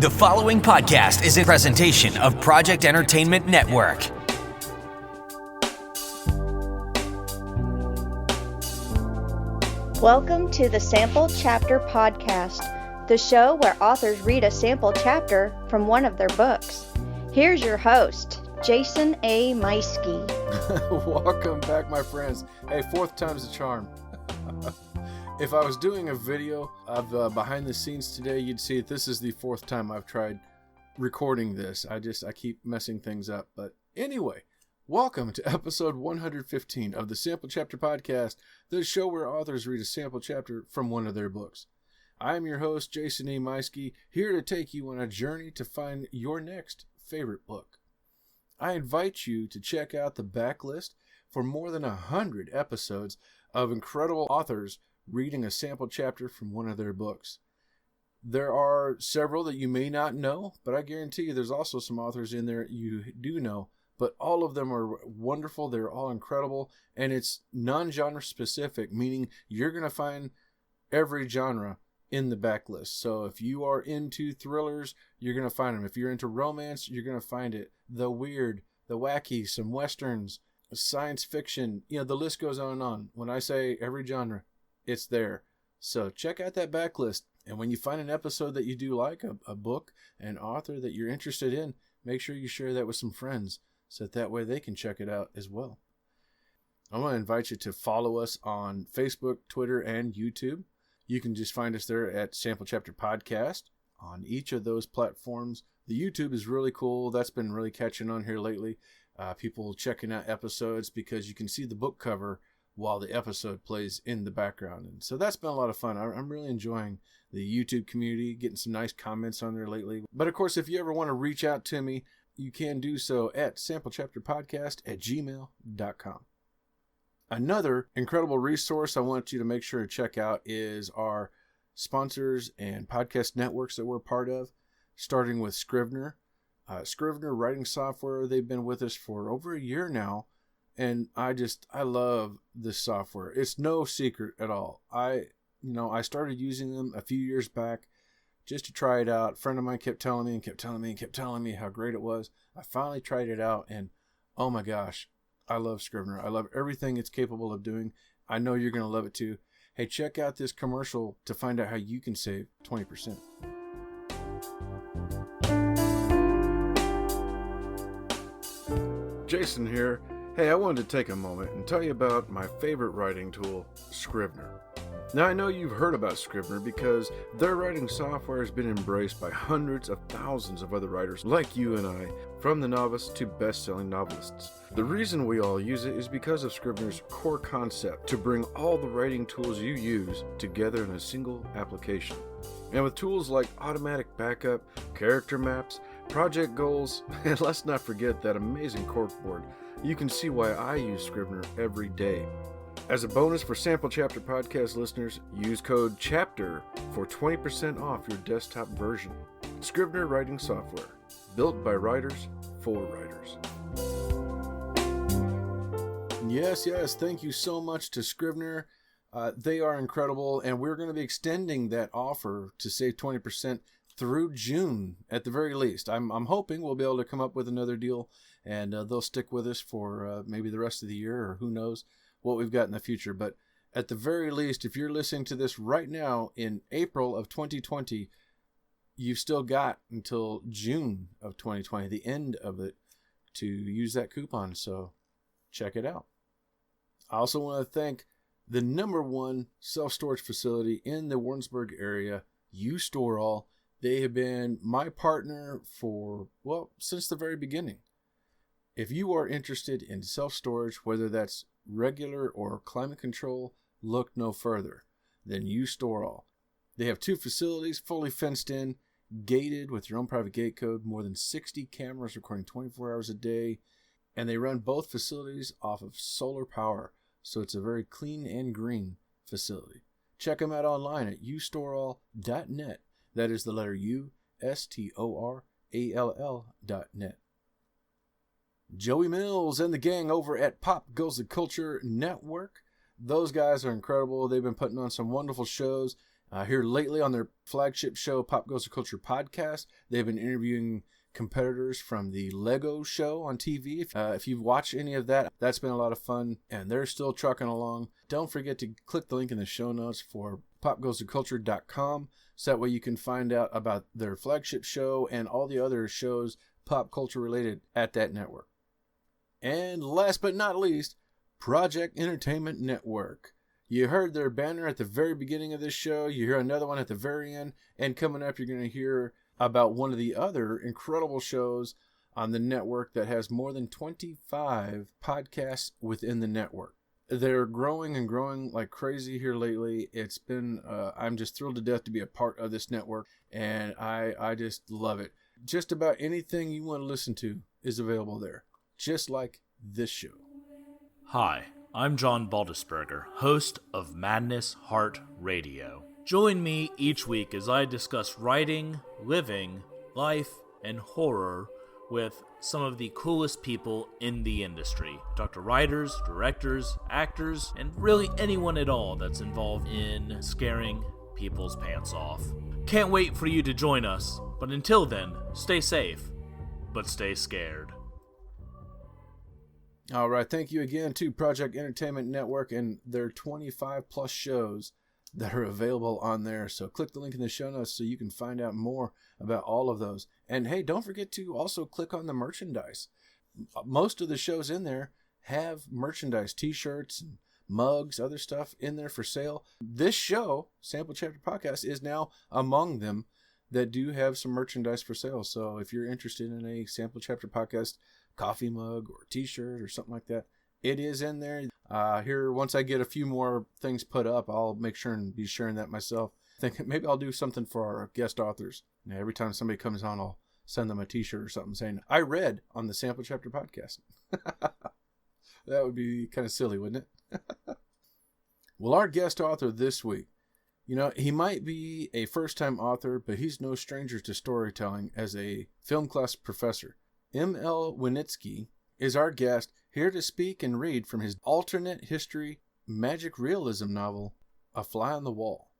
The following podcast is a presentation of Project Entertainment Network. Welcome to the Sample Chapter Podcast, the show where authors read a sample chapter from one of their books. Here's your host, Jason A. Winitsky. Welcome back, my friends. Hey, fourth time's the charm. If I was doing a video of behind the scenes today, you'd see this is the fourth time I've tried recording this. I keep messing things up. But anyway, welcome to episode 115 of the Sample Chapter Podcast, the show where authors read a sample chapter from one of their books. I am your host, Jason A. Winitsky, here to take you on a journey to find your next favorite book. I invite you to check out the backlist for more than 100 episodes of incredible authors reading a sample chapter from one of their books. There are several that you may not know, but I guarantee you there's also some authors in there you do know, but all of them are wonderful. They're all incredible, and it's non-genre specific, meaning you're going to find every genre in the backlist. So if you are into thrillers, you're going to find them. If you're into romance, you're going to find it. The weird, the wacky, some westerns, science fiction, the list goes on and on. When I say every genre, it's there. So check out that backlist. And when you find an episode that you do like, a book, an author that you're interested in, make sure you share that with some friends so that way they can check it out as well. I want to invite you to follow us on Facebook, Twitter, and YouTube. You can just find us there at Sample Chapter Podcast on each of those platforms. The YouTube is really cool. That's been really catching on here lately. People checking out episodes because you can see the book cover while the episode plays in the background. And so that's been a lot of fun. I'm really enjoying the YouTube community, getting some nice comments on there lately. But of course, if you ever want to reach out to me, you can do so at samplechapterpodcast@gmail.com. Another incredible resource I want you to make sure to check out is our sponsors and podcast networks that we're part of, starting with Scrivener. Scrivener writing software, they've been with us for over a year now. And I love this software. It's no secret at all. I started using them a few years back just to try it out. A friend of mine kept telling me how great it was. I finally tried it out, and oh my gosh, I love Scrivener. I love everything it's capable of doing. I know you're going to love it too. Hey, check out this commercial to find out how you can save 20%. Jason here. Hey, I wanted to take a moment and tell you about my favorite writing tool, Scrivener. Now, I know you've heard about Scrivener because their writing software has been embraced by hundreds of thousands of other writers like you and I, from the novice to best-selling novelists. The reason we all use it is because of Scrivener's core concept to bring all the writing tools you use together in a single application. And with tools like automatic backup, character maps, project goals, and let's not forget that amazing corkboard, you can see why I use Scrivener every day. As a bonus for Sample Chapter Podcast listeners, use code CHAPTER for 20% off your desktop version. Scrivener writing software, built by writers for writers. Yes, thank you so much to Scrivener. They are incredible, and we're going to be extending that offer to save 20% through June at the very least. I'm hoping we'll be able to come up with another deal, and they'll stick with us for maybe the rest of the year, or who knows what we've got in the future. But at the very least, if you're listening to this right now in April of 2020, you've still got until June of 2020, the end of it, to use that coupon. So check it out. I also want to thank the number one self-storage facility in the Warrensburg area, U-Tor-All. They have been my partner since the very beginning. If you are interested in self-storage, whether that's regular or climate control, look no further than U-Tor-All. They have 2 facilities, fully fenced in, gated with your own private gate code, more than 60 cameras recording 24 hours a day, and they run both facilities off of solar power, so it's a very clean and green facility. Check them out online at U-Stor-All.net. That is the letter U-S-T-O-R-A-L-L.net. Joey Mills and the gang over at Pop Goes the Culture Network. Those guys are incredible. They've been putting on some wonderful shows Here lately on their flagship show, Pop Goes the Culture Podcast, they've been interviewing competitors from the Lego show on TV. If you've watched any of that, that's been a lot of fun, and they're still trucking along. Don't forget to click the link in the show notes for popgoestheculture.com, so that way you can find out about their flagship show and all the other shows pop culture related at that network. And last but not least, Project Entertainment Network. You heard their banner at the very beginning of this show. You hear another one at the very end. And coming up, you're going to hear about one of the other incredible shows on the network that has more than 25 podcasts within the network. They're growing and growing like crazy here lately. It's been, I'm just thrilled to death to be a part of this network. And I just love it. Just about anything you want to listen to is available there. Just like this show. Hi, I'm John Baldisberger, host of Madness Heart Radio. Join me each week as I discuss writing, living, life, and horror with some of the coolest people in the industry. Talk to writers, directors, actors, and really anyone at all that's involved in scaring people's pants off. Can't wait for you to join us, but until then, stay safe, but stay scared. All right, thank you again to Project Entertainment Network and their 25 plus shows that are available on there. So click the link in the show notes so you can find out more about all of those. And hey, don't forget to also click on the merchandise. Most of the shows in there have merchandise, t-shirts and mugs, other stuff in there for sale. This show, Sample Chapter Podcast, is now among them that do have some merchandise for sale. So if you're interested in a Sample Chapter Podcast coffee mug or t-shirt or something like that, it is in there. Here, once I get a few more things put up, I'll make sure and be sharing that myself. I think maybe I'll do something for our guest authors. Every time somebody comes on, I'll send them a t-shirt or something saying, I read on the Sample Chapter Podcast. That would be kind of silly, wouldn't it? Well, our guest author this week, he might be a first-time author, but he's no stranger to storytelling as a film class professor. ML Winitsky is our guest, here to speak and read from his alternate history magic realism novel, A Fly on the Wall.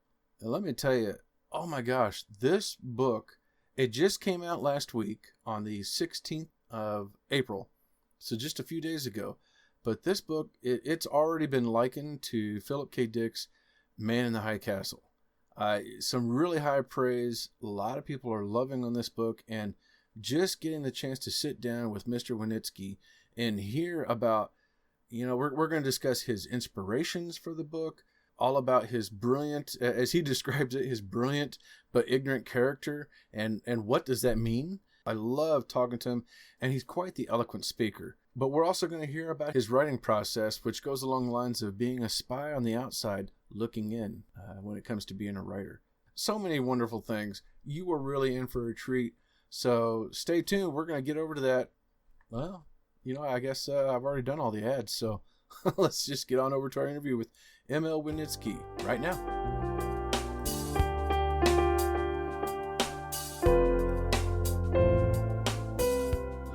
And let me tell you, oh my gosh, this book, it just came out last week on the 16th of April, so just a few days ago. But this book, it's already been likened to Philip K. Dick's Man in the High Castle. Some really high praise. A lot of people are loving on this book, and just getting the chance to sit down with Mr. Winitsky and hear about, we're going to discuss his inspirations for the book, all about his brilliant, as he describes it, his brilliant but ignorant character, and what does that mean? I love talking to him, and he's quite the eloquent speaker. But we're also going to hear about his writing process, which goes along the lines of being a spy on the outside, looking in when it comes to being a writer. So many wonderful things. You were really in for a treat. So stay tuned. We're going to get over to that. Well, I guess I've already done all the ads. So let's just get on over to our interview with ML Winitsky right now.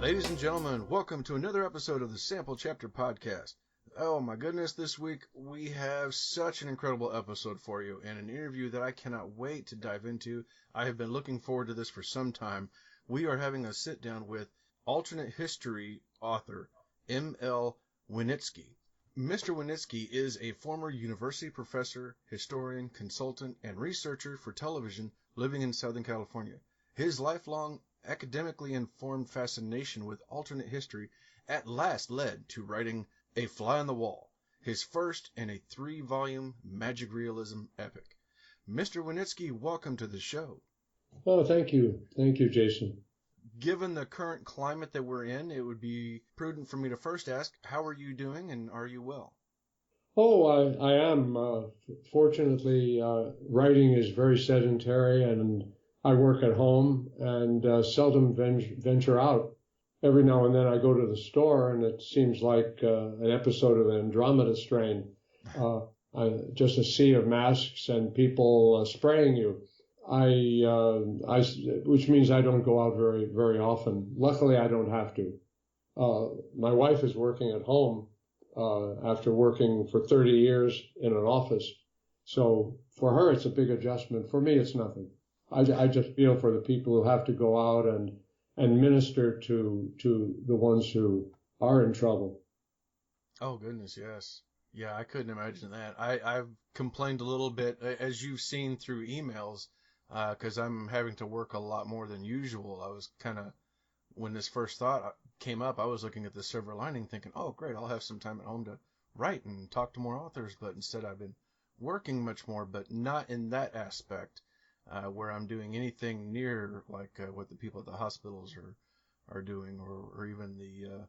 Ladies and gentlemen, welcome to another episode of the Sample Chapter Podcast. Oh my goodness, this week we have such an incredible episode for you and an interview that I cannot wait to dive into. I have been looking forward to this for some time. We are having a sit down with alternate history author ML Winitsky. Mr. Winitsky is a former university professor, historian, consultant, and researcher for television living in Southern California. His lifelong academically informed fascination with alternate history at last led to writing A Fly on the Wall, his first in a 3-volume magic realism epic. Mr. Winitsky, welcome to the show. Oh, thank you. Thank you, Jason. Given the current climate that we're in, it would be prudent for me to first ask, how are you doing and are you well? Oh, I am. Fortunately, writing is very sedentary and I work at home and seldom venture out. Every now and then I go to the store and it seems like an episode of the Andromeda Strain. Just a sea of masks and people spraying you. Which means I don't go out very, very often. Luckily, I don't have to. My wife is working at home after working for 30 years in an office. So for her, it's a big adjustment. For me, it's nothing. I just feel for the people who have to go out and minister to the ones who are in trouble. Oh, goodness, yes. Yeah, I couldn't imagine that. I've complained a little bit, as you've seen through emails, because I'm having to work a lot more than usual. I was kind of, when this first thought came up, I was looking at the silver lining thinking, oh, great, I'll have some time at home to write and talk to more authors. But instead, I've been working much more, but not in that aspect, where I'm doing anything near like what the people at the hospitals are doing, or even the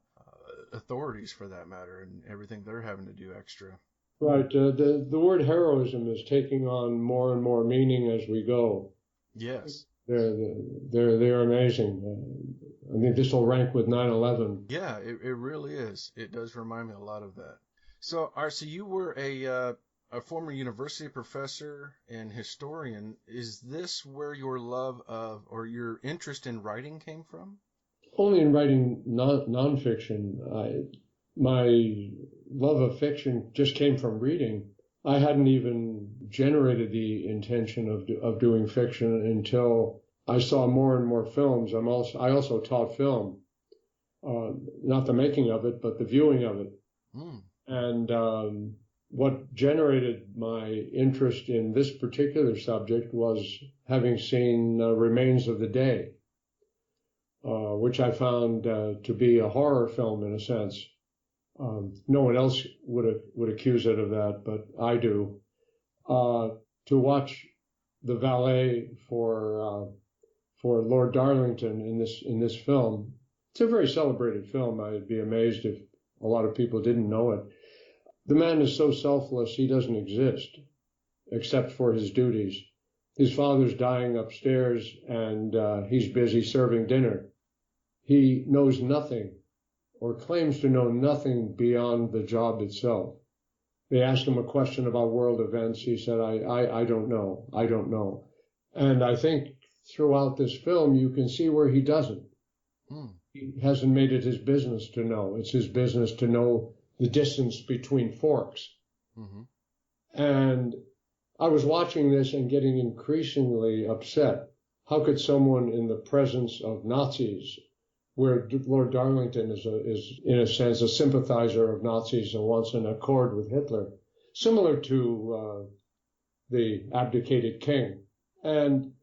authorities for that matter, and everything they're having to do extra. Right. The word heroism is taking on more and more meaning as we go. Yes. They're amazing. I mean, this will rank with 9/11. Yeah, it really is. It does remind me a lot of that. So, so you were a former university professor and historian. Is this where your love of, or your interest in writing came from? Only in writing nonfiction. My love of fiction just came from reading. I hadn't even generated the intention of doing fiction until I saw more and more films. I also taught film, not the making of it, but the viewing of it. Mm. And what generated my interest in this particular subject was having seen Remains of the Day, which I found to be a horror film in a sense. No one else would accuse it of that, but I do. To watch the valet for Lord Darlington in this film, it's a very celebrated film. I'd be amazed if a lot of people didn't know it. The man is so selfless, he doesn't exist except for his duties. His father's dying upstairs, and he's busy serving dinner. He knows nothing, or claims to know nothing beyond the job itself. They asked him a question about world events. He said, I don't know. I don't know. And I think throughout this film, you can see where he doesn't. He hasn't made it his business to know. It's his business to know the distance between forks. Mm-hmm. And I was watching this and getting increasingly upset. How could someone in the presence of Nazis, where Lord Darlington is in a sense a sympathizer of Nazis and wants an accord with Hitler, similar to the abdicated king. And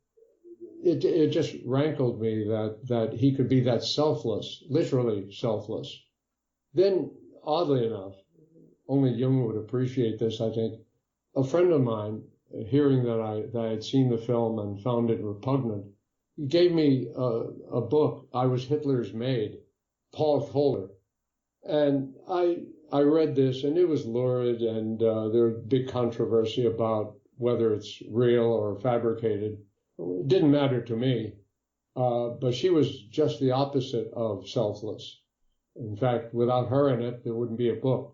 it just rankled me that he could be that selfless, literally selfless. Then, oddly enough, only Jung would appreciate this, I think, a friend of mine, hearing that I had seen the film and found it repugnant, he gave me a book, I Was Hitler's Maid, Paul Kohler. And I read this, and it was lurid, and there was big controversy about whether it's real or fabricated. It didn't matter to me, but she was just the opposite of selfless. In fact, without her in it, there wouldn't be a book.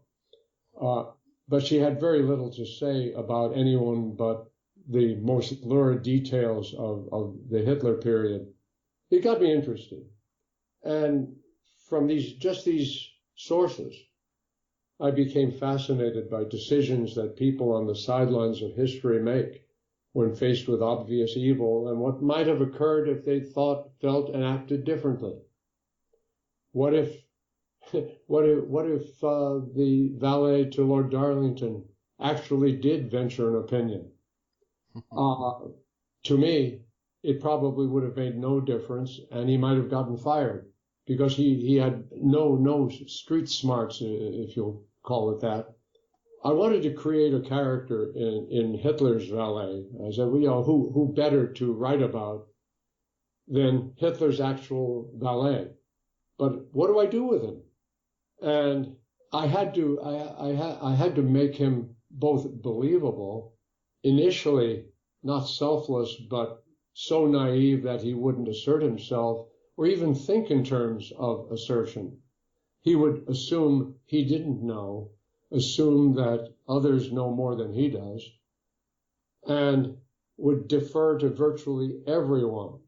But she had very little to say about anyone but the most lurid details of the Hitler period. It got me interested. And from these sources, I became fascinated by decisions that people on the sidelines of history make when faced with obvious evil, and what might have occurred if they thought, felt, and acted differently. What if the valet to Lord Darlington actually did venture an opinion? To me, it probably would have made no difference, and he might have gotten fired because he had no street smarts, if you'll call it that. I wanted to create a character in Hitler's valet. I said, well, who better to write about than Hitler's actual valet? But what do I do with him? And I had to make him both believable, initially not selfless, but so naive that he wouldn't assert himself or even think in terms of assertion. He would assume he didn't know, assume that others know more than he does, and would defer to virtually everyone.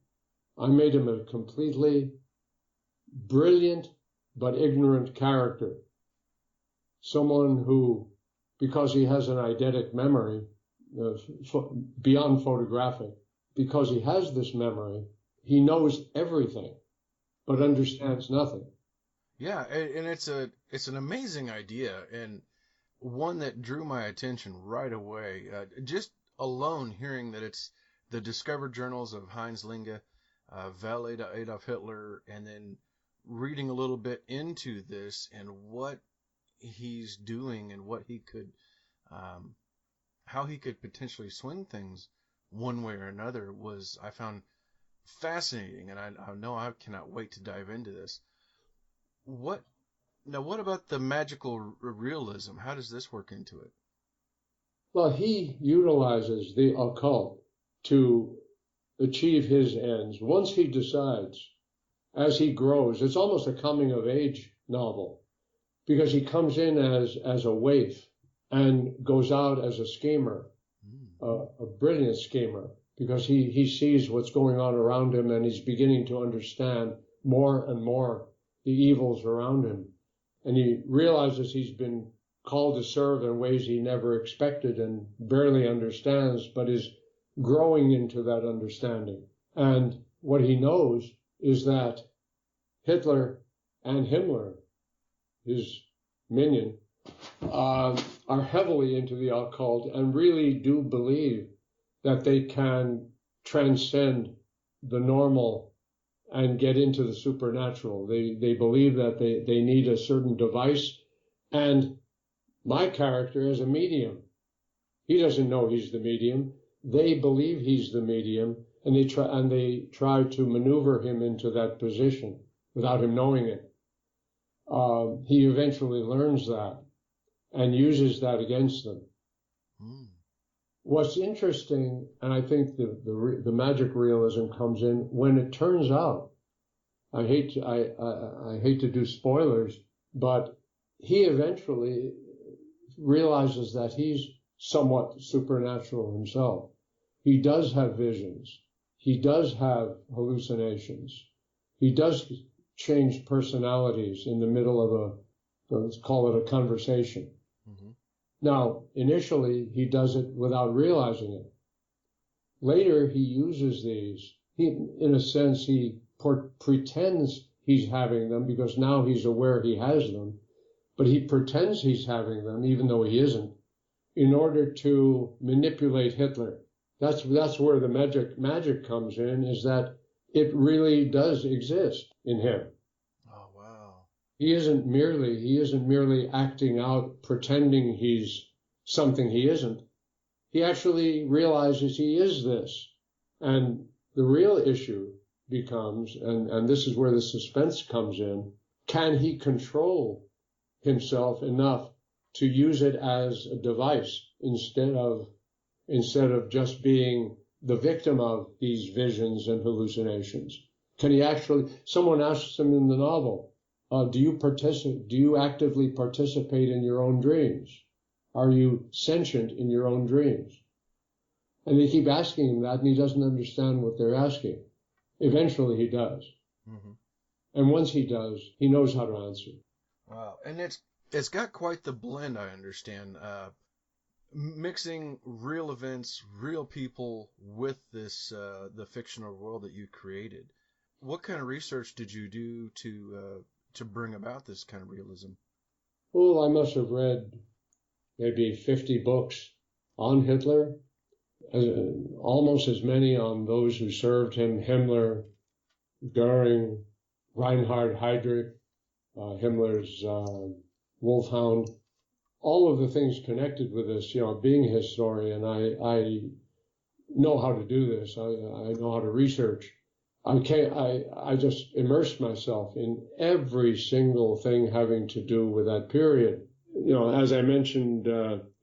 I made him a completely brilliant but ignorant character. Someone who, because he has an eidetic memory, beyond photographic, because he has this memory. He knows everything, but understands nothing. Yeah, and it's an amazing idea, and one that drew my attention right away. Just alone hearing that it's the discovered journals of Heinz Linge, Vel Adolf Hitler, and then reading a little bit into this and what he's doing and what he could, how he could potentially swing things one way or another I found fascinating, and I know I cannot wait to dive into this. What about the magical realism? How does this work into it? Well, he utilizes the occult to achieve his ends. Once he decides, as he grows, it's almost a coming of age novel, because he comes in as a waif and goes out as a schemer, a brilliant schemer, because he sees what's going on around him, and he's beginning to understand more and more the evils around him. And he realizes he's been called to serve in ways he never expected and barely understands, but is growing into that understanding. And what he knows is that Hitler and Himmler, his minion, are heavily into the occult and really do believe that they can transcend the normal and get into the supernatural. They believe that they need a certain device. And my character is a medium. He doesn't know he's the medium. They believe he's the medium, and they try to maneuver him into that position without him knowing it. He eventually learns that and uses that against them. What's interesting, and I think the magic realism comes in when it turns out, I hate to do spoilers, but he eventually realizes that he's somewhat supernatural himself. He does have visions. He does have hallucinations. He does change personalities in the middle of let's call it a conversation. Now, initially, he does it without realizing it. Later, he uses these. In a sense, he pretends he's having them because now he's aware he has them, but he pretends he's having them even though he isn't, in order to manipulate Hitler. That's where the magic comes in, is that it really does exist in him. Oh, wow. He isn't merely acting out, pretending he's something he isn't. He actually realizes he is this. And the real issue becomes, and this is where the suspense comes in, can he control himself enough to use it as a device instead of just being the victim of these visions and hallucinations? Can he actually, someone asks him in the novel, do you actively participate in your own dreams? Are you sentient in your own dreams? And they keep asking him that, and he doesn't understand what they're asking. Eventually he does. And once he does, he knows how to answer. Wow. And it's got quite the blend, I understand. Mixing real events, real people with this, the fictional world that you created. What kind of research did you do to bring about this kind of realism? Well, I must have read maybe 50 books on Hitler, almost as many on those who served him: Himmler, Goering, Reinhard Heydrich, Himmler's Wolfhound, all of the things connected with this. Being a historian, I know how to do this. I know how to research. I just immersed myself in every single thing having to do with that period. As I mentioned,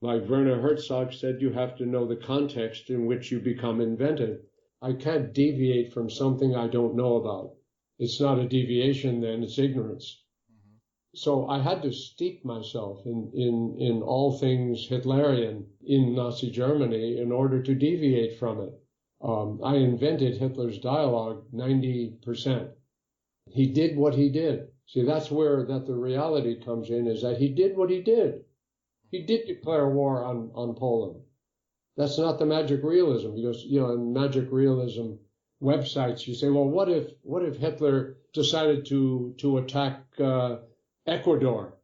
like Werner Herzog said, you have to know the context in which you become inventive. I can't deviate from something I don't know about. It's not a deviation then, it's ignorance. So I had to steep myself in all things Hitlerian in Nazi Germany in order to deviate from it. I invented Hitler's dialogue 90%. He did what he did. See, that's where the reality comes in, is that he did what he did. He did declare war on Poland. That's not the magic realism, because, in magic realism websites, you say, well, what if Hitler decided to attack Ecuador?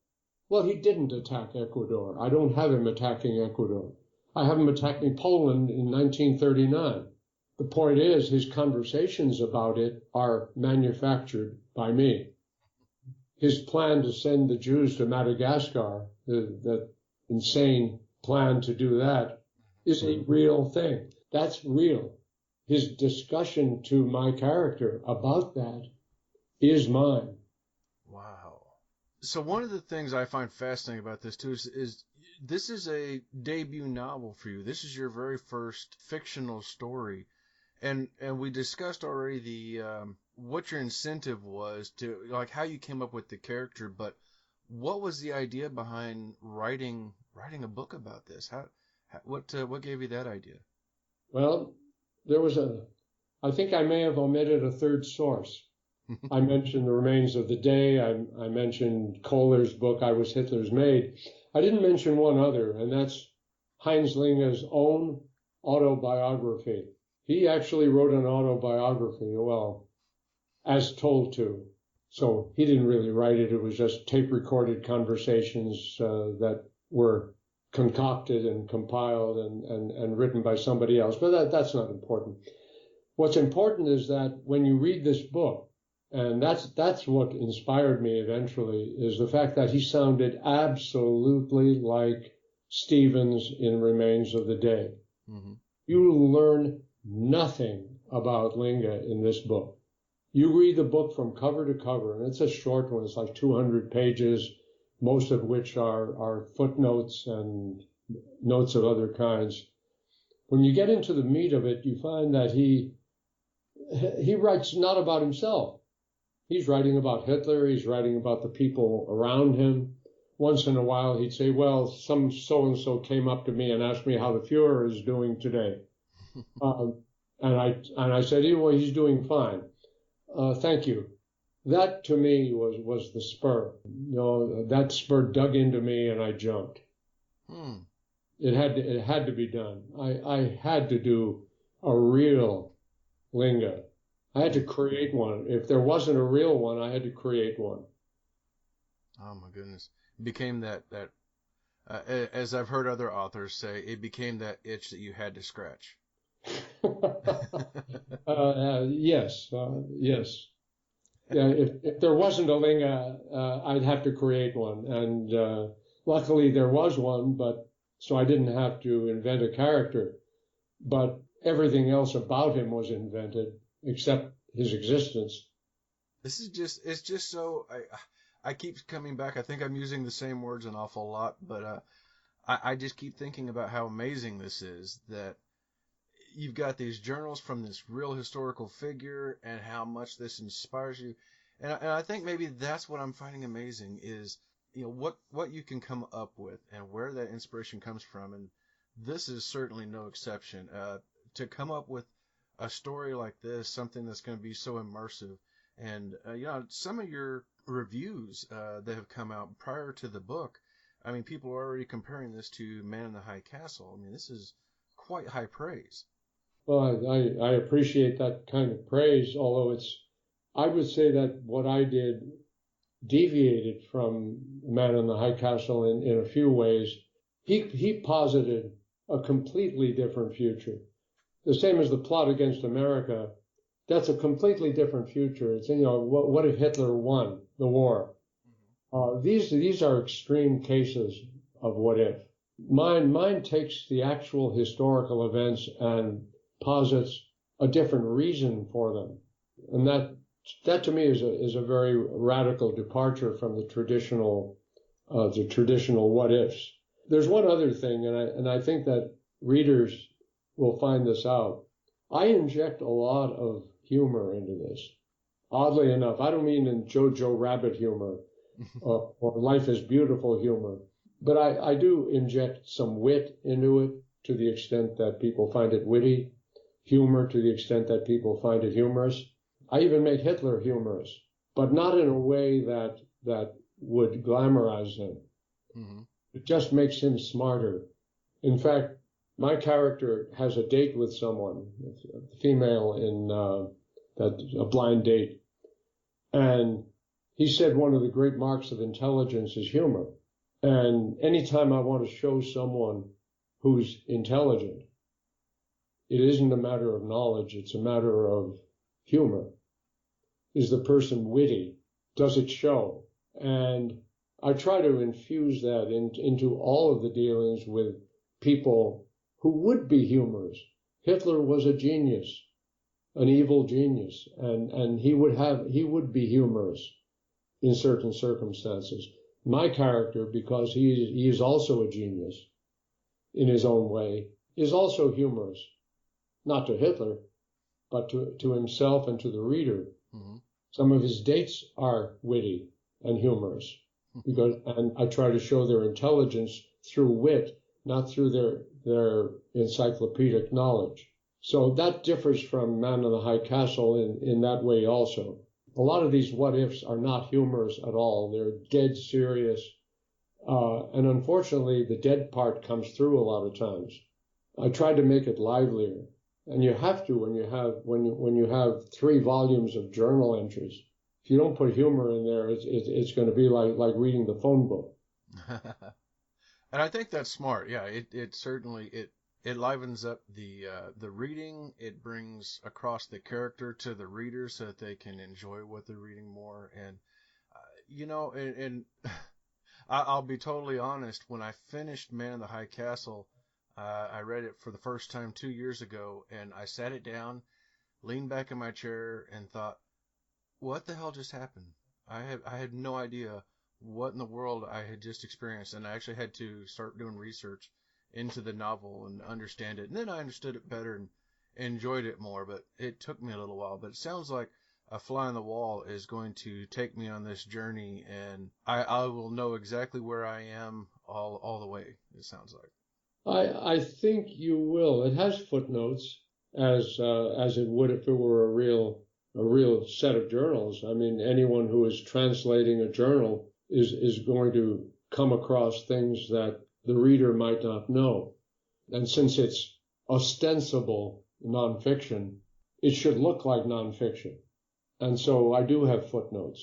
Well, he didn't attack Ecuador. I don't have him attacking Ecuador. I have him attacking Poland in 1939. The point is, his conversations about it are manufactured by me. His plan to send the Jews to Madagascar, that insane plan to do that, is a real thing. That's real. His discussion to my character about that is mine. Wow. So one of the things I find fascinating about this too is this is a debut novel for you. This is your very first fictional story, and we discussed already the what your incentive was to, like, how you came up with the character, but what was the idea behind writing a book about this? What gave you that idea? Well, I think I may have omitted a third source. I mentioned The Remains of the Day. I mentioned Kohler's book, I Was Hitler's Maid. I didn't mention one other, and that's Heinz Linge's own autobiography. He actually wrote an autobiography, well, as told to. So he didn't really write it. It was just tape-recorded conversations that were concocted and compiled and written by somebody else. But that's not important. What's important is that when you read this book, and that's what inspired me eventually, is the fact that he sounded absolutely like Stevens in Remains of the Day. Mm-hmm. You learn nothing about Linge in this book. You read the book from cover to cover, and it's a short one. It's like 200 pages, most of which are footnotes and notes of other kinds. When you get into the meat of it, you find that he writes not about himself. He's writing about Hitler. He's writing about the people around him. Once in a while, he'd say, well, some so-and-so came up to me and asked me how the Fuhrer is doing today. And I said, well, he's doing fine. Thank you. That, to me, was the spur. That spur dug into me, and I jumped. It had to be done. I had to do a real Linge. I had to create one. If there wasn't a real one, I had to create one. Oh my goodness! It became that as I've heard other authors say, it became that itch that you had to scratch. Yes. Yeah, if there wasn't a Linge, I'd have to create one. And luckily there was one, so I didn't have to invent a character. But everything else about him was invented, except his existence. It's just so, I keep coming back. I think I'm using the same words an awful lot, but I just keep thinking about how amazing this is, that you've got these journals from this real historical figure and how much this inspires you. And I think maybe that's what I'm finding amazing is, what you can come up with and where that inspiration comes from. And this is certainly no exception. To come up with a story like this, something that's going to be so immersive. And, some of your reviews that have come out prior to the book, I mean, people are already comparing this to Man in the High Castle. I mean, this is quite high praise. Well, I appreciate that kind of praise, although I would say that what I did deviated from Man in the High Castle in a few ways. He posited a completely different future. The same as the Plot Against America, that's a completely different future. It's, what if Hitler won the war? These are extreme cases of what if. Mine takes the actual historical events and posits a different reason for them. And that to me is a very radical departure from the traditional what ifs. There's one other thing, and I think that readers will find this out. I inject a lot of humor into this. Oddly enough, I don't mean in Jojo Rabbit humor or Life is Beautiful humor, but I do inject some wit into it to the extent that people find it witty, humor to the extent that people find it humorous. I even make Hitler humorous, but not in a way that would glamorize him. Mm-hmm. It just makes him smarter. In fact, My character has a date with someone, a female a blind date. And he said one of the great marks of intelligence is humor. And anytime I want to show someone who's intelligent, it isn't a matter of knowledge, it's a matter of humor. Is the person witty? Does it show? And I try to infuse that into all of the dealings with people who would be humorous. Hitler was a genius, an evil genius, and he would be humorous in certain circumstances. My character, because he is also a genius in his own way, is also humorous. Not to Hitler, but to himself and to the reader. Mm-hmm. Some of his dates are witty and humorous, and I try to show their intelligence through wit, not through their encyclopedic knowledge. So that differs from Man in the High Castle in that way also. A lot of these what-ifs are not humorous at all. They're dead serious. And unfortunately, the dead part comes through a lot of times. I tried to make it livelier. And you have to when you have 3 volumes of journal entries. If you don't put humor in there, it's going to be like reading the phone book. And I think that's smart. Yeah, it certainly it livens up the reading. It brings across the character to the reader so that they can enjoy what they're reading more. And and I'll be totally honest. When I finished Man in the High Castle, I read it for the first time 2 years ago, and I sat it down, leaned back in my chair, and thought, what the hell just happened? I had no idea what in the world I had just experienced, and I actually had to start doing research into the novel and understand it. And then I understood it better and enjoyed it more, but it took me a little while. But it sounds like A Fly on the Wall is going to take me on this journey, and I will know exactly where I am all the way, it sounds like. I think you will. It has footnotes, as it would if it were a real set of journals. I mean, anyone who is translating a journal is going to come across things that the reader might not know. And since it's ostensible nonfiction, it should look like nonfiction. And so I do have footnotes.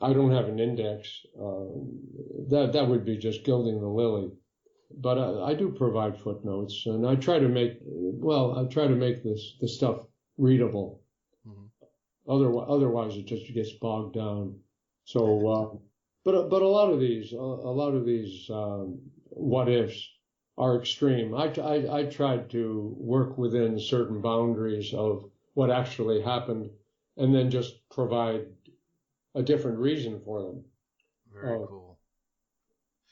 I don't have an index. That would be just gilding the lily. But I do provide footnotes, and I try to make the stuff readable. Mm-hmm. Otherwise, it just gets bogged down. So, but a lot of these what ifs are extreme. I tried to work within certain boundaries of what actually happened, and then just provide a different reason for them. Very cool.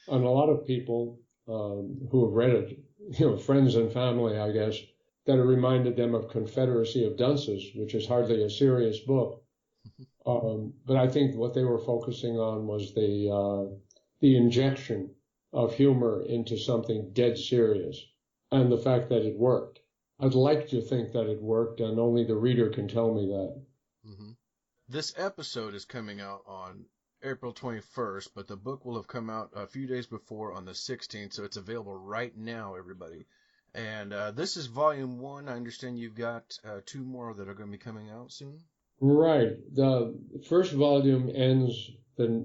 And a lot of people who have read it, friends and family, I guess, that it reminded them of Confederacy of Dunces, which is hardly a serious book. But I think what they were focusing on was the injection of humor into something dead serious, and the fact that it worked. I'd like to think that it worked, and only the reader can tell me that. Mm-hmm. This episode is coming out on April 21st, but the book will have come out a few days before on the 16th, so it's available right now, everybody. And this is volume 1. I understand you've got 2 more that are going to be coming out soon? Right. The first volume ends the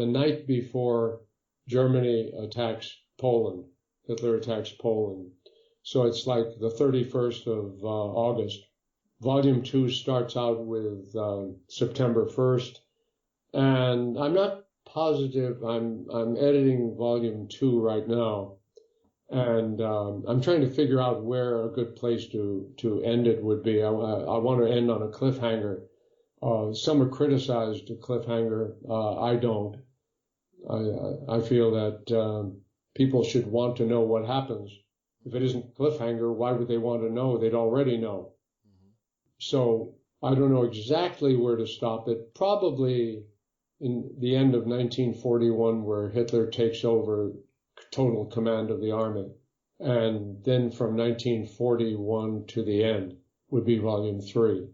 night before Germany attacks Poland. Hitler attacks Poland. So it's like the 31st of August. Volume 2 starts out with September 1st. And I'm not positive. I'm editing volume 2 right now, and I'm trying to figure out where a good place to end it would be. I want to end on a cliffhanger. Some have criticized a cliffhanger. I don't. I feel that people should want to know what happens. If it isn't a cliffhanger, why would they want to know? They'd already know. Mm-hmm. So I don't know exactly where to stop it. Probably in the end of 1941, where Hitler takes over total command of the army. And then from 1941 to the end would be volume 3.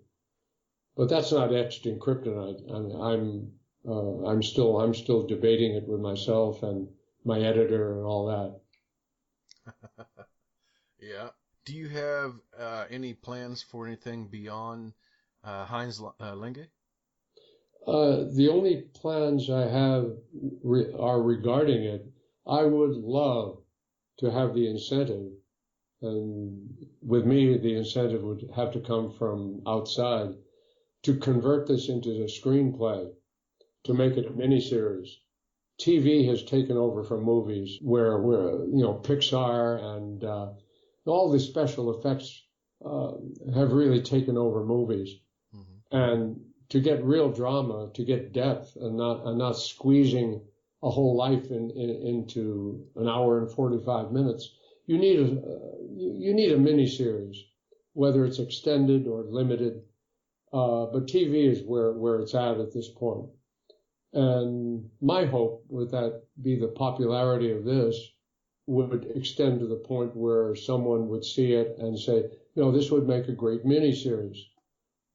But that's not etched in kryptonite. I'm still debating it with myself and my editor and all that. Yeah. Do you have any plans for anything beyond Heinz Linge? The only plans I have are regarding it. I would love to have the incentive, and with me, the incentive would have to come from outside, to convert this into a screenplay, to make it a miniseries. TV has taken over from movies, where Pixar and all the special effects have really taken over movies, and to get real drama, to get depth, and not squeezing a whole life into an hour and 45 minutes, you need a miniseries, whether it's extended or limited. But TV is where it's at this point. And my hope would that be the popularity of this would extend to the point where someone would see it and say, this would make a great miniseries.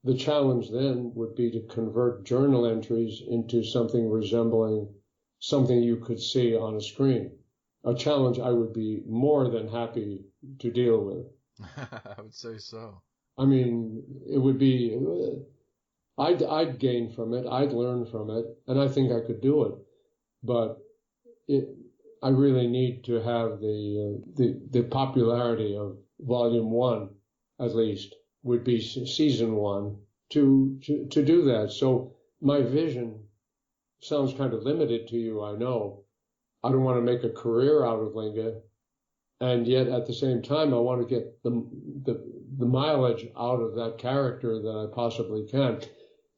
The challenge then would be to convert journal entries into something resembling something you could see on a screen. A challenge I would be more than happy to deal with. I would say so. I mean, it would be, I'd gain from it, I'd learn from it, and I think I could do it. But I really need to have the popularity of Volume 1, at least, would be Season 1, to do that. So my vision sounds kind of limited to you, I know. I don't want to make a career out of Linge, and yet at the same time, I want to get the mileage out of that character that I possibly can.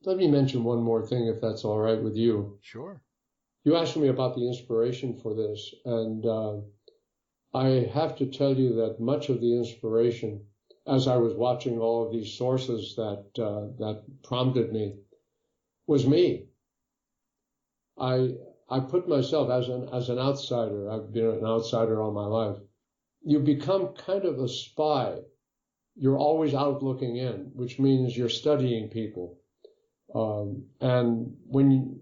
Let me mention one more thing, if that's all right with you. Sure. You asked me about the inspiration for this, and I have to tell you that much of the inspiration, as I was watching all of these sources that prompted me, was me. I put myself as an outsider. I've been an outsider all my life. You become kind of a spy. You're always out looking in, which means you're studying people. And when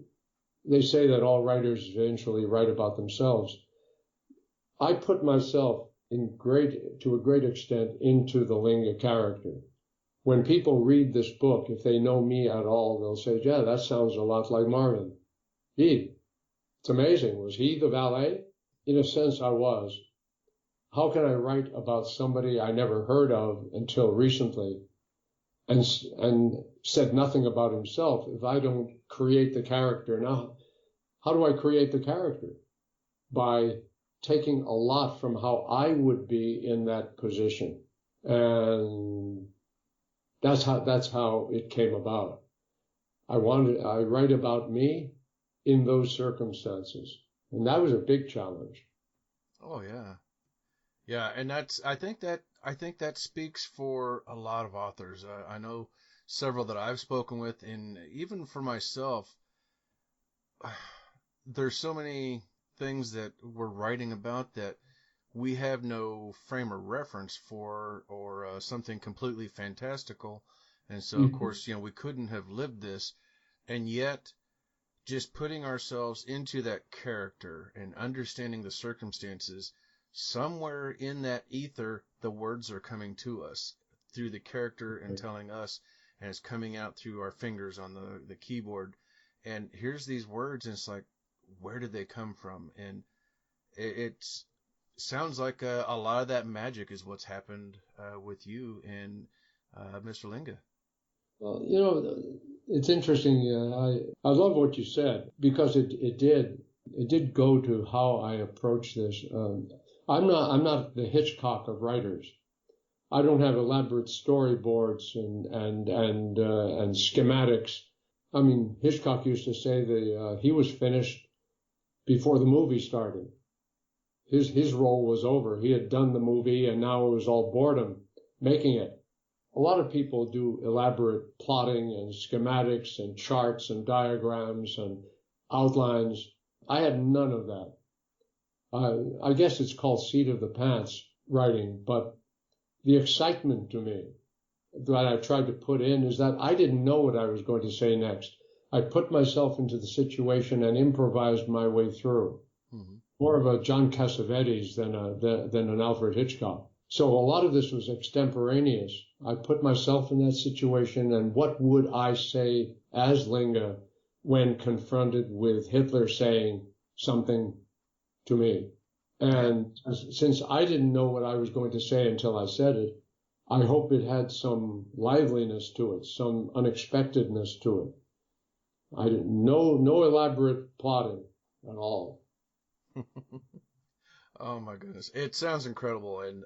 they say that all writers eventually write about themselves, I put myself to a great extent into the Linge character. When people read this book, if they know me at all, they'll say, yeah, that sounds a lot like Marvin. Gee, it's amazing. Was he the valet? In a sense, I was. How can I write about somebody I never heard of until recently and said nothing about himself if I don't create the character? Now, how do I create the character? By taking a lot from how I would be in that position. And that's how it came about. I write about me in those circumstances. And that was a big challenge. Oh yeah. Yeah, and I think that speaks for a lot of authors. I know several that I've spoken with, and even for myself, there's so many things that we're writing about that we have no frame of reference for, or something completely fantastical. And so, of course, we couldn't have lived this, and yet just putting ourselves into that character and understanding the circumstances, somewhere in that ether, the words are coming to us through the character and telling us, and it's coming out through our fingers on the keyboard. And here's these words, and it's like, where did they come from? And it sounds like a lot of that magic is what's happened with you and Mr. Linge. Well, it's interesting. I love what you said, because it did go to how I approach this. I'm not the Hitchcock of writers. I don't have elaborate storyboards and schematics. I mean, Hitchcock used to say he was finished before the movie started. His role was over. He had done the movie, and now it was all boredom making it. A lot of people do elaborate plotting and schematics and charts and diagrams and outlines. I had none of that. I guess it's called seat of the pants writing, but the excitement to me that I tried to put in is that I didn't know what I was going to say next. I put myself into the situation and improvised my way through. Mm-hmm. More of a John Cassavetes than an Alfred Hitchcock. So a lot of this was extemporaneous. I put myself in that situation, and what would I say as Linga when confronted with Hitler saying something to me? And since I didn't know what I was going to say until I said it, I hope it had some liveliness to it, some unexpectedness to it. I didn't no elaborate plotting at all. Oh my goodness, it sounds incredible, and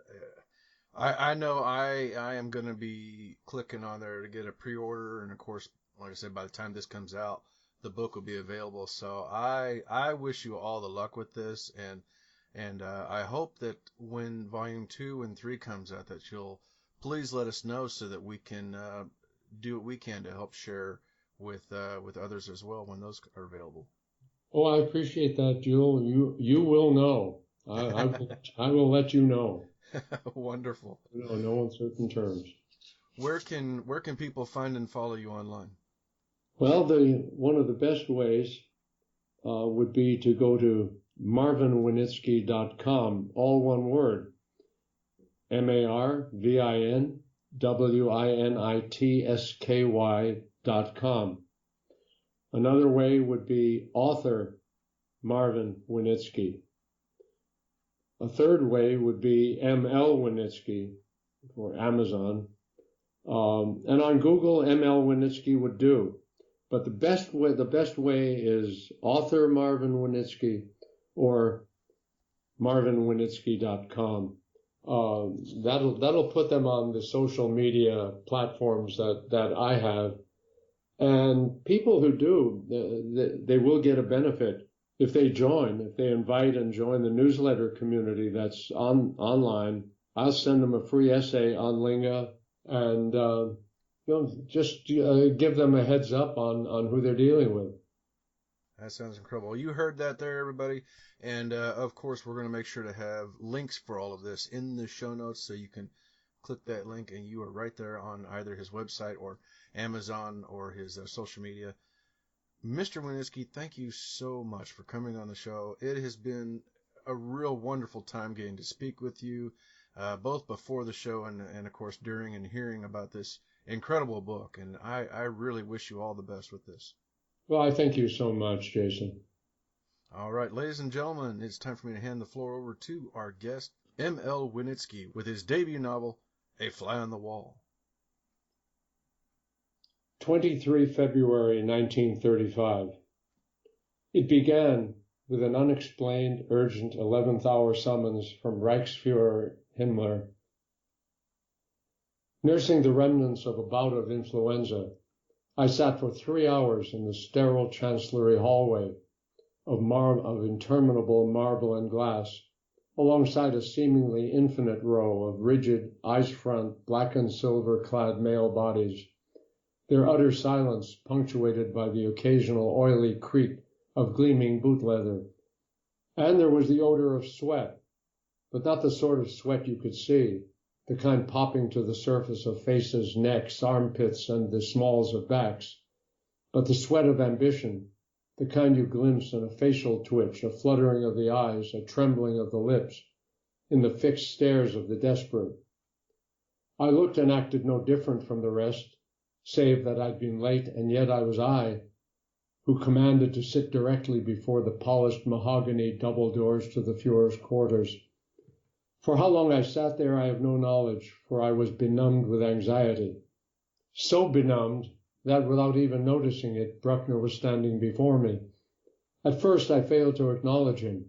I know I am going to be clicking on there to get a pre-order, and of course, like I said, by the time this comes out, the book will be available. So I wish you all the luck with this, and I hope that when Volume 2 and 3 comes out, that you'll please let us know so that we can do what we can to help share with others as well when those are available. Oh, I appreciate that, Jewel. You will know. I will let you know. Wonderful. No uncertain terms. Where can people find and follow you online? Well, one of the best ways would be to go to marvinwinitsky.com, all one word, marvinwinitsky.com. Another way would be author Marvin Winitsky. A third way would be ML Winitsky for Amazon. And on Google, ML Winitsky would do. But the best way is author Marvin Winitsky or marvinwinitsky.com. That'll put them on the social media platforms that I have. And people who do, they will get a benefit if they invite and join the newsletter community that's online. I'll send them a free essay on Linga and just give them a heads up on who they're dealing with. That sounds incredible. You heard that there, everybody. And of course, we're going to make sure to have links for all of this in the show notes, so you can click that link and you are right there on either his website or Amazon or his social media. Mr. Winitsky, thank you so much for coming on the show. It has been a real wonderful time getting to speak with you, both before the show and of course, during and hearing about this incredible book. And I really wish you all the best with this. Well, I thank you so much, Jason. All right, ladies and gentlemen, it's time for me to hand the floor over to our guest, ML Winitsky, with his debut novel, A Fly on the Wall. 23 February 1935. It began with an unexplained, urgent 11th hour summons from Reichsfuhrer Himmler. Nursing the remnants of a bout of influenza, I sat for 3 hours in the sterile chancellery hallway of interminable marble and glass, alongside a seemingly infinite row of rigid, ice-front, black and silver-clad male bodies, their utter silence punctuated by the occasional oily creak of gleaming boot leather. And there was the odor of sweat, but not the sort of sweat you could see, the kind popping to the surface of faces, necks, armpits, and the smalls of backs, but the sweat of ambition, the kind you glimpse in a facial twitch, a fluttering of the eyes, a trembling of the lips, in the fixed stares of the desperate. I looked and acted no different from the rest, save that I'd been late, and yet I was I, who commanded to sit directly before the polished mahogany double doors to the Fuhrer's quarters. For how long I sat there I have no knowledge, for I was benumbed with anxiety. So benumbed that without even noticing it, Bruckner was standing before me. At first I failed to acknowledge him,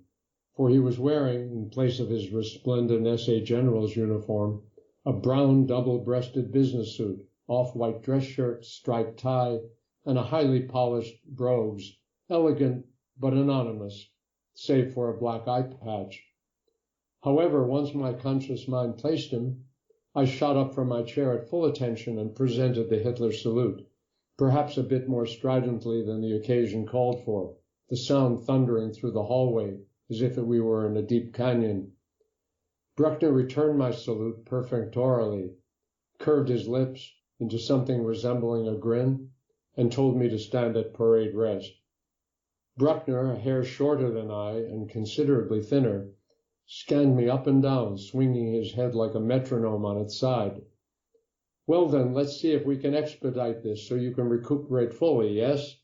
for he was wearing, in place of his resplendent SA General's uniform, a brown double-breasted business suit, off-white dress shirt, striped tie, and a highly polished brogues, elegant but anonymous, save for a black eye patch. However, once my conscious mind placed him, I shot up from my chair at full attention and presented the Hitler salute, perhaps a bit more stridently than the occasion called for, the sound thundering through the hallway as if we were in a deep canyon. Bruckner returned my salute perfunctorily, curved his lips into something resembling a grin, and told me to stand at parade rest. Bruckner, a hair shorter than I and considerably thinner, scanned me up and down, swinging his head like a metronome on its side. "Well then, let's see if we can expedite this so you can recuperate fully, yes?"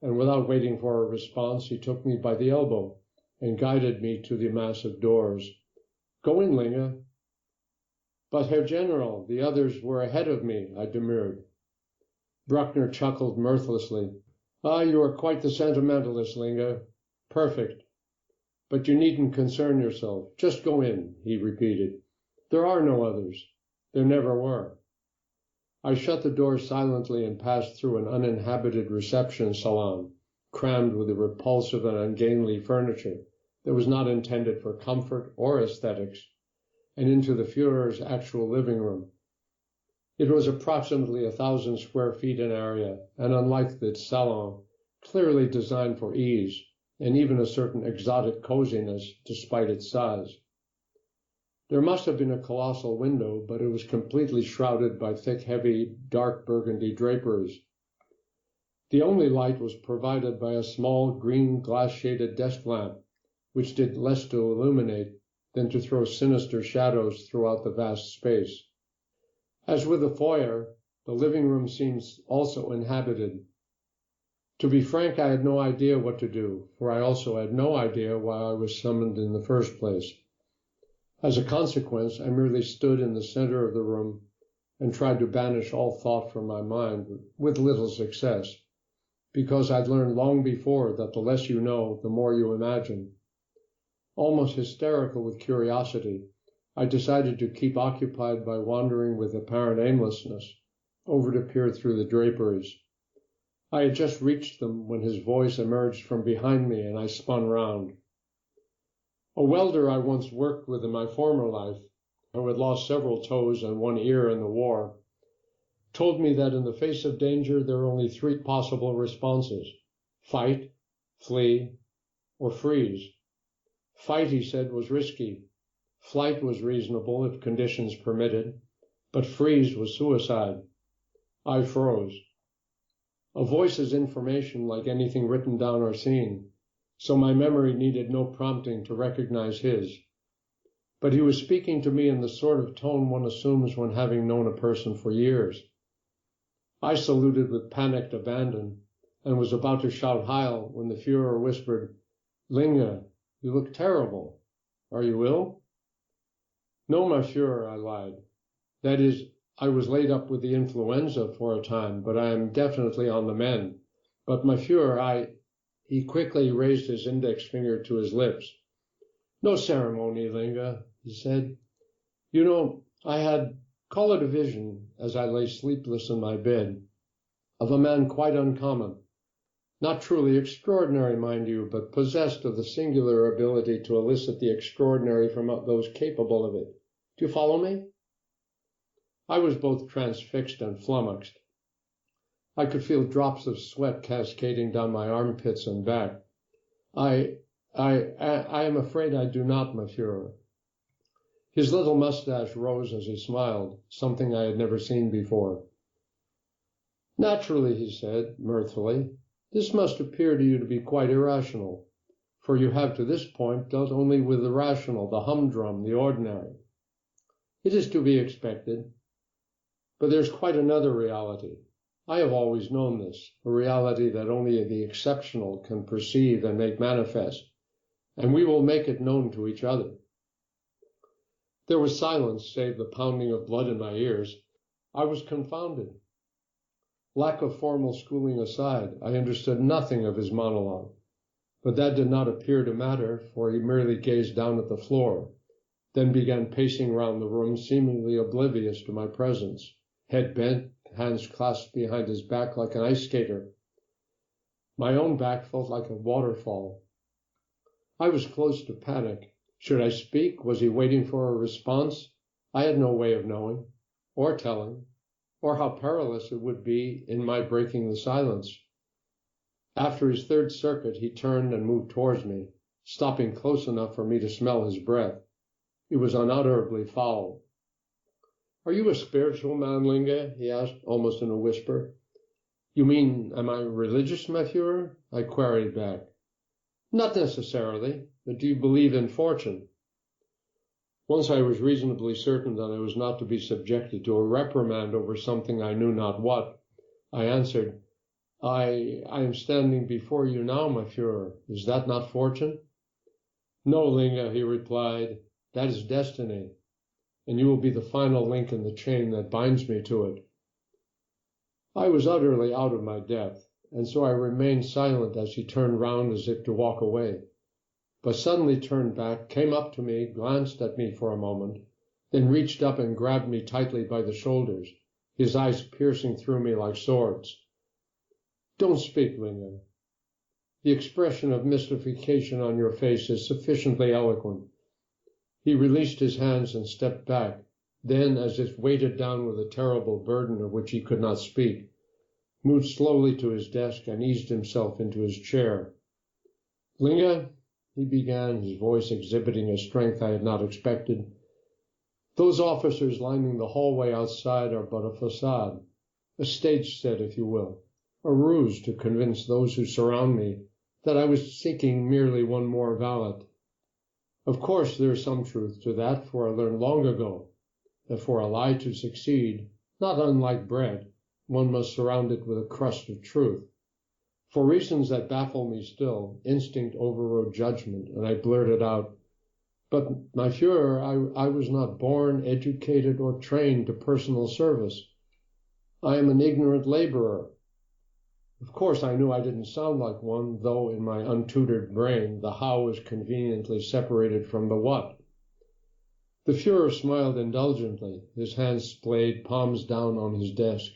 And without waiting for a response, he took me by the elbow and guided me to the massive doors. "Go in, Linge." "But, Herr General, the others were ahead of me," I demurred. Bruckner chuckled mirthlessly. "Ah, you are quite the sentimentalist, Linge. Perfect. But you needn't concern yourself. Just go in," he repeated. "There are no others. There never were." I shut the door silently and passed through an uninhabited reception salon, crammed with the repulsive and ungainly furniture that was not intended for comfort or aesthetics, and into the Führer's actual living room. It was approximately 1,000 square feet in area, and unlike the salon, clearly designed for ease and even a certain exotic coziness despite its size. There must have been a colossal window, but it was completely shrouded by thick, heavy, dark burgundy draperies. The only light was provided by a small, green, glass-shaded desk lamp, which did less to illuminate than to throw sinister shadows throughout the vast space. As with the foyer, the living room seems also inhabited. To be frank, I had no idea what to do, for I also had no idea why I was summoned in the first place. As a consequence, I merely stood in the center of the room and tried to banish all thought from my mind, with little success, because I'd learned long before that the less you know, the more you imagine. Almost hysterical with curiosity, I decided to keep occupied by wandering with apparent aimlessness over to peer through the draperies. I had just reached them when his voice emerged from behind me, and I spun round. A welder I once worked with in my former life, who had lost several toes and one ear in the war, told me that in the face of danger there are only 3 possible responses: fight, flee, or freeze. Fight, he said, was risky. Flight was reasonable if conditions permitted, but freeze was suicide. I froze. A voice is information like anything written down or seen, so my memory needed no prompting to recognize his. But he was speaking to me in the sort of tone one assumes when having known a person for years. I saluted with panicked abandon and was about to shout Heil when the Führer whispered, "Linge, you look terrible. Are you ill?" "No, my Führer," I lied. "That is, I was laid up with the influenza for a time, but I am definitely on the mend. But, my Führer, He quickly raised his index finger to his lips. "No ceremony, Linge," he said. "You know, I had, call it a vision, as I lay sleepless in my bed, of a man quite uncommon. Not truly extraordinary, mind you, but possessed of the singular ability to elicit the extraordinary from those capable of it. Do you follow me?" I was both transfixed and flummoxed. I could feel drops of sweat cascading down my armpits and back. I am afraid I do not, my Führer." His little mustache rose as he smiled, something I had never seen before. "Naturally," he said, mirthfully, "this must appear to you to be quite irrational, for you have to this point dealt only with the rational, the humdrum, the ordinary. It is to be expected. But there's quite another reality. I have always known this, a reality that only the exceptional can perceive and make manifest, and we will make it known to each other." There was silence, save the pounding of blood in my ears. I was confounded. Lack of formal schooling aside, I understood nothing of his monologue, but that did not appear to matter, for he merely gazed down at the floor, then began pacing round the room, seemingly oblivious to my presence, head bent, hands clasped behind his back like an ice skater. My own back felt like a waterfall. I was close to panic. Should I speak? Was he waiting for a response? I had no way of knowing, or telling, or how perilous it would be in my breaking the silence. After his 3rd circuit, he turned and moved towards me, stopping close enough for me to smell his breath. It was unutterably foul. "Are you a spiritual man, Linge?" he asked, almost in a whisper. "You mean, am I religious, my Führer?" I queried back. "Not necessarily, but do you believe in fortune?" Once I was reasonably certain that I was not to be subjected to a reprimand over something I knew not what, I answered, I am standing before you now, my Führer. Is that not fortune? No, Linga, he replied, that is destiny, and you will be the final link in the chain that binds me to it. I was utterly out of my depth, and so I remained silent as he turned round as if to walk away, but suddenly turned back, came up to me, glanced at me for a moment, then reached up and grabbed me tightly by the shoulders, his eyes piercing through me like swords. Don't speak, Linga. The expression of mystification on your face is sufficiently eloquent. He released his hands and stepped back, then, as if weighted down with a terrible burden of which he could not speak, moved slowly to his desk and eased himself into his chair. Linga, he began, his voice exhibiting a strength I had not expected, those officers lining the hallway outside are but a facade, a stage set, if you will, a ruse to convince those who surround me that I was seeking merely one more valet. Of course, there is some truth to that, for I learned long ago that for a lie to succeed, not unlike bread, one must surround it with a crust of truth. For reasons that baffle me still, instinct overrode judgment, and I blurted out, but, my Führer, I was not born, educated, or trained to personal service. I am an ignorant laborer. Of course, I knew I didn't sound like one, though in my untutored brain the how was conveniently separated from the what. The Führer smiled indulgently, his hands splayed, palms down on his desk.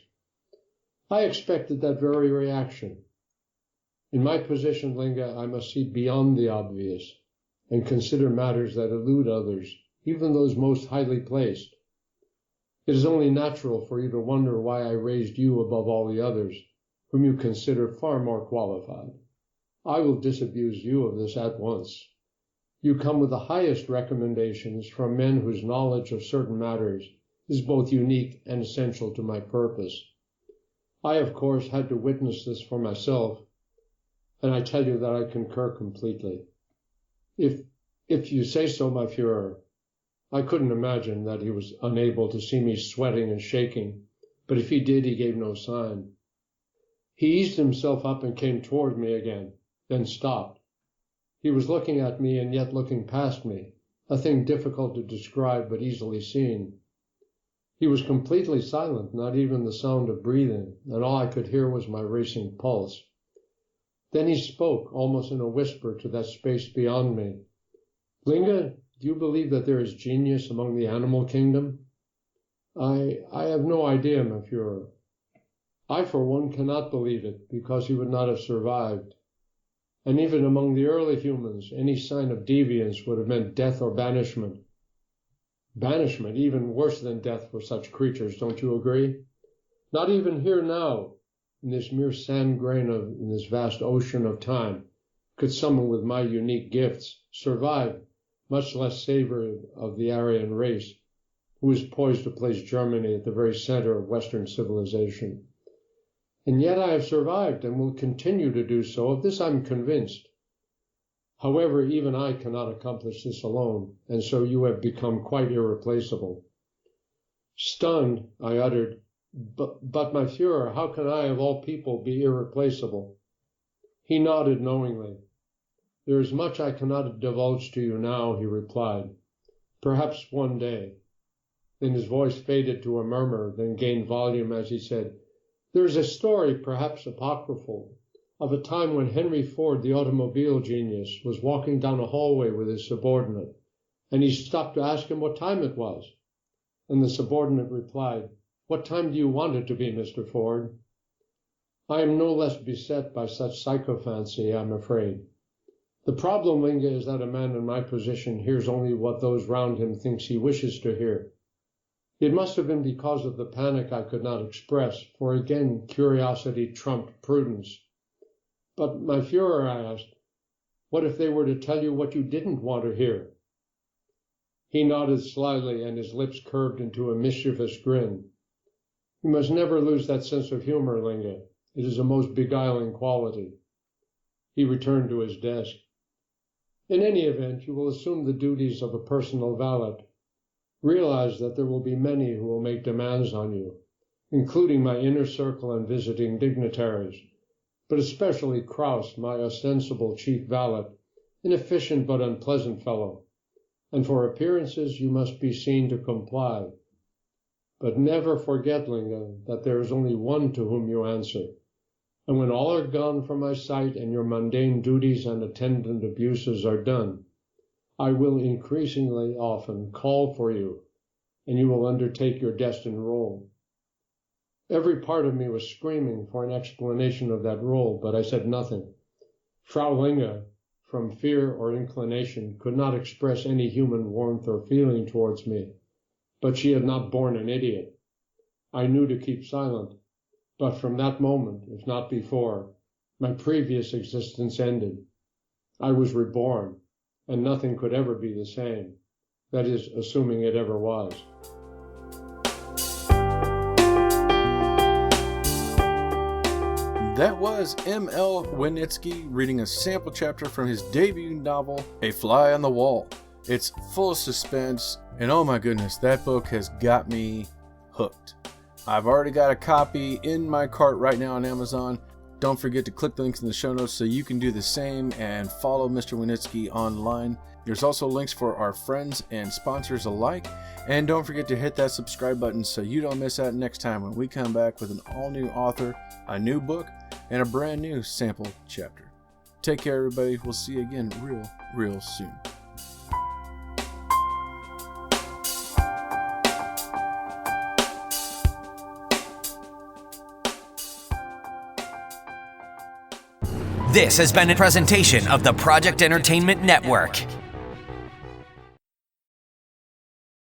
I expected that very reaction. In my position, Linga, I must see beyond the obvious and consider matters that elude others, even those most highly placed. It is only natural for you to wonder why I raised you above all the others, whom you consider far more qualified. I will disabuse you of this at once. You come with the highest recommendations from men whose knowledge of certain matters is both unique and essential to my purpose. I, of course, had to witness this for myself, and I tell you that I concur completely. If you say so, my Führer, I couldn't imagine that he was unable to see me sweating and shaking, but if he did, he gave no sign. He eased himself up and came toward me again, then stopped. He was looking at me and yet looking past me, a thing difficult to describe but easily seen. He was completely silent, not even the sound of breathing, and all I could hear was my racing pulse. Then he spoke, almost in a whisper, to that space beyond me. Linga, do you believe that there is genius among the animal kingdom? I have no idea, my Führer. I, for one, cannot believe it, because he would not have survived. And even among the early humans, any sign of deviance would have meant death or banishment. Banishment, even worse than death for such creatures, don't you agree? Not even here now, in this mere sand grain in this vast ocean of time, could someone with my unique gifts survive, much less savor of the Aryan race, who is poised to place Germany at the very center of Western civilization. And yet I have survived and will continue to do so. Of this I'm convinced. However, even I cannot accomplish this alone, and so you have become quite irreplaceable. Stunned, I uttered, but my Führer, how can I, of all people, be irreplaceable? He nodded knowingly. There is much I cannot divulge to you now, he replied. Perhaps one day. Then his voice faded to a murmur, then gained volume as he said, there is a story, perhaps apocryphal, of a time when Henry Ford, the automobile genius, was walking down a hallway with his subordinate, and he stopped to ask him what time it was. And the subordinate replied, what time do you want it to be, Mr. Ford? I am no less beset by such psychophancy, I'm afraid. The problem, Linga, is that a man in my position hears only what those round him thinks he wishes to hear. It must have been because of the panic I could not express, for again curiosity trumped prudence. But, my Führer, I asked, what if they were to tell you what you didn't want to hear? He nodded slyly, and his lips curved into a mischievous grin. You must never lose that sense of humor, Linga. It is a most beguiling quality. He returned to his desk. In any event, you will assume the duties of a personal valet, Realize that there will be many who will make demands on you, including my inner circle and visiting dignitaries, but especially Kraus, my ostensible chief valet, an efficient but unpleasant fellow. And for appearances you must be seen to comply. But never forget, Linga, that there is only one to whom you answer. And when all are gone from my sight and your mundane duties and attendant abuses are done, I will increasingly often call for you, and you will undertake your destined role. Every part of me was screaming for an explanation of that role, but I said nothing. Frau Linga, from fear or inclination, could not express any human warmth or feeling towards me, but she had not born an idiot. I knew to keep silent, but from that moment, if not before, my previous existence ended. I was reborn, and nothing could ever be the same. That is, assuming it ever was. That was ML Winitsky reading a sample chapter from his debut novel, A Fly on the Wall. It's full of suspense, and oh my goodness, that book has got me hooked. I've already got a copy in my cart right now on Amazon. Don't forget to click the links in the show notes so you can do the same and follow Mr. Winitsky online. There's also links for our friends and sponsors alike. And don't forget to hit that subscribe button so you don't miss out next time when we come back with an all-new author, a new book, and a brand new sample chapter. Take care, everybody. We'll see you again real soon. This has been a presentation of the Project Entertainment Network.